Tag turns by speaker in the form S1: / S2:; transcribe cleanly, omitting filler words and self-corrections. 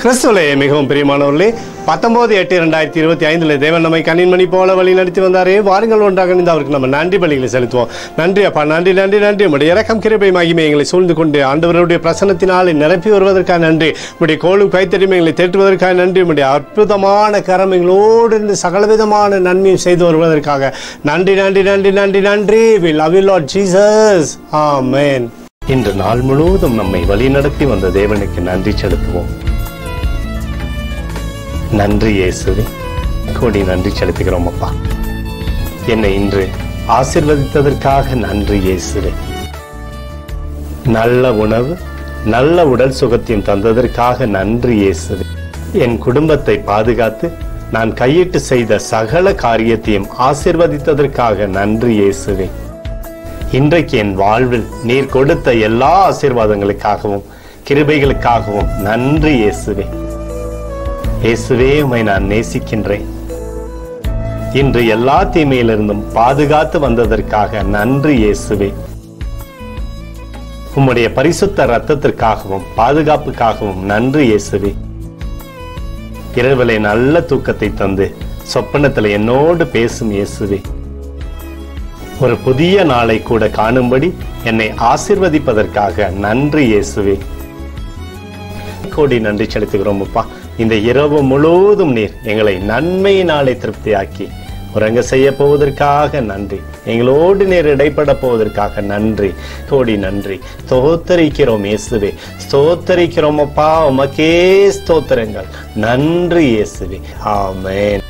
S1: கிறிஸ்துவிலே மிகவும் பிரியமானவர்களே, 19/8/2025 தேவன் நம்மை கண்ணின்மணி போல வழி நடத்தி வந்தாரே. வாருங்கள் ஒன்றாக இணைந்து அவருக்கு நம்ம நன்றி பலிகளை செலுத்துவோம். நன்றி அப்பா, நன்றி நன்றி நன்றி. உடைய இரக்கம் கிருபை மகிமை எங்களை சூழ்ந்து கொண்டு ஆண்டவருடைய பிரசன்னத்தினால் நிரப்பி வருவதற்காக நன்றி. உடைய கோலும் கைத்தறிமை எங்களை தேற்றுவதற்காக நன்றி. உடைய அற்புதமான கரம் எங்களோடு இருந்து சகலவிதமான நன்மையும் செய்து வருவதற்காக நன்றி நன்றி நன்றி நன்றி நன்றி. We love you Lord Jesus. Amen. இன்று நாள் முழுவதும் நம்மை வழிநடத்தி வந்த தேவனுக்கு நன்றி செலுத்துவோம். நன்றி இயேசுவே, கோடி நன்றி செலுத்துகிறோம் அப்பா. என்னை இன்று ஆசீர்வதித்ததற்காக நன்றி இயேசுவே. நல்ல உணவு, நல்ல உடல் சுகத்தையும் தந்ததற்காக நன்றி இயேசுவே. என் குடும்பத்தை பாதுகாத்து நான் கையிட்டு செய்த சகல காரியத்தையும் ஆசீர்வதித்ததற்காக நன்றி இயேசுவே. இன்றைக்கு என் வாழ்வில் நீர் கொடுத்த எல்லா ஆசீர்வாதங்களுக்காகவும் கிருபைகளுக்காகவும் நன்றி இயேசுவே. இயேசுவே, உம்மை நான் நேசிக்கின்றேன். இன்று எல்லா தீமையிலிருந்தும் பாதுகாத்து வந்ததற்காக நன்றி இயேசுவே. உம்முடைய பரிசுத்த இரத்தத்திற்காகவும் பாதுகாப்புக்காகவும் நன்றி இயேசுவே. இரவிலே நல்ல தூக்கத்தை தந்து சொப்பனத்தில் என்னோடு பேசும் இயேசுவே. ஒரு புதிய நாளை கூட காணும்படி என்னை ஆசீர்வதிப்பதற்காக நன்றி இயேசுவே. கோடி நன்றி செலுத்துகிறோம் அப்பா. இந்த இரவு முழுவதும் நீர் எங்களை நன்மையினாலே திருப்தியாக்கி உறங்க செய்ய போவதற்காக நன்றி. எங்களோடு நீர் இடைப்பட போவதற்காக நன்றி. கோடி நன்றி. ஸ்தோத்தரிக்கிறோம் இயேசுவே, ஸ்தோத்தரிக்கிறோம் அப்பா. உமக்கே ஸ்தோத்திரங்கள். நன்றி இயேசுவே. ஆமென்.